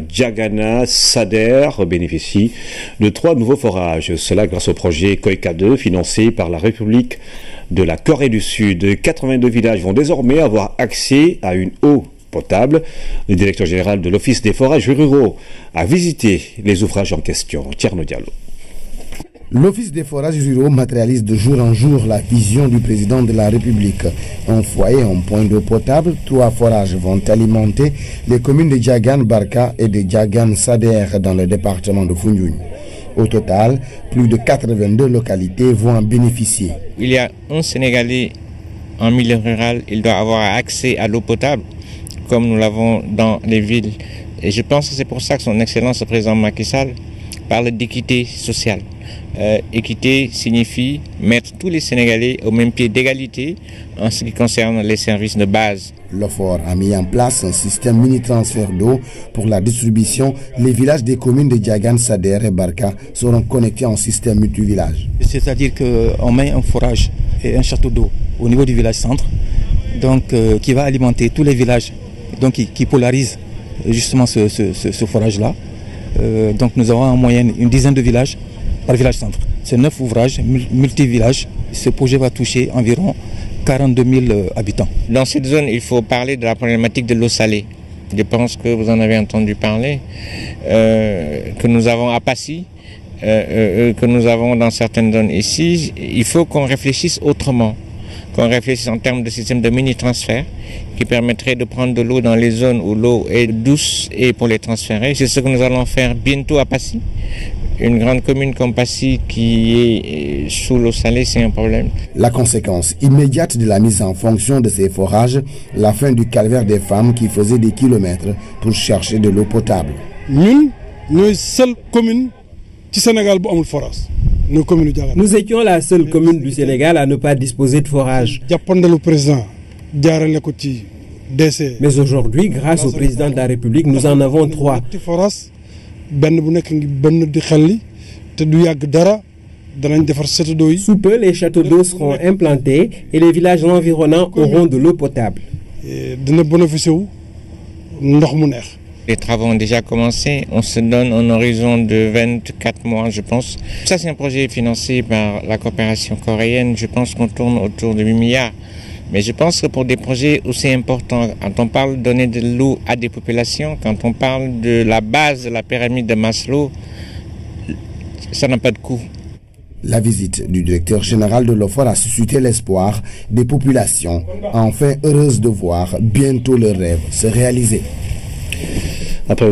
Diagana Sader bénéficie de 3 nouveaux forages. Cela grâce au projet Koika 2 financé par la République de la Corée du Sud. 82 villages vont désormais avoir accès à une eau potable. Le directeur général de l'Office des forages ruraux a visité les ouvrages en question. Tierno Diallo. L'Office des forages ruraux matérialise de jour en jour la vision du président de la République. Un foyer, un point d'eau potable, 3 forages vont alimenter les communes de Diagane Barka et de Diagane Sader dans le département de Foundiougne. Au total, plus de 82 localités vont en bénéficier. Il y a un Sénégalais en milieu rural, il doit avoir accès à l'eau potable, comme nous l'avons dans les villes. Et je pense que c'est pour ça que son Excellence le président Macky Sall parle d'équité sociale. Équité signifie mettre tous les Sénégalais au même pied d'égalité en ce qui concerne les services de base. L'OFOR a mis en place un système mini-transfert d'eau pour la distribution. Les villages des communes de Diagane, Sader et Barka seront connectés en système multi-village. C'est-à-dire qu'on met un forage et un château d'eau au niveau du village centre, donc, qui va alimenter tous les villages, donc qui polarise justement ce forage-là. Donc nous avons en moyenne une dizaine de villages par village centre. C'est 9 ouvrages multi-villages. Ce projet va toucher environ 42 000 habitants. Dans cette zone, il faut parler de la problématique de l'eau salée. Je pense que vous en avez entendu parler, que nous avons à Passy, que nous avons dans certaines zones ici. Il faut qu'on réfléchisse autrement, qu'on réfléchisse en termes de système de mini-transfert qui permettrait de prendre de l'eau dans les zones où l'eau est douce et pour les transférer. C'est ce que nous allons faire bientôt à Passy. Une grande commune comme Passy qui est sous l'eau salée, c'est un problème. La conséquence immédiate de la mise en fonction de ces forages, la fin du calvaire des femmes qui faisaient des kilomètres pour chercher de l'eau potable. Nous, seule commune du Sénégal qui a un forage. Nous étions la seule commune du Sénégal à ne pas disposer de forage. Mais aujourd'hui, grâce au président de la République, nous en avons 3. Sous peu, les châteaux d'eau seront implantés et les villages environnants auront de l'eau potable. Les travaux ont déjà commencé, on se donne un horizon de 24 mois, je pense. Ça, c'est un projet financé par la coopération coréenne. Je pense qu'on tourne autour de 8 milliards. Mais je pense que pour des projets aussi importants, quand on parle de donner de l'eau à des populations, quand on parle de la base de la pyramide de Maslow, ça n'a pas de coût. La visite du directeur général de l'OFOR a suscité l'espoir des populations, enfin heureuses de voir bientôt leurs rêves se réaliser. Après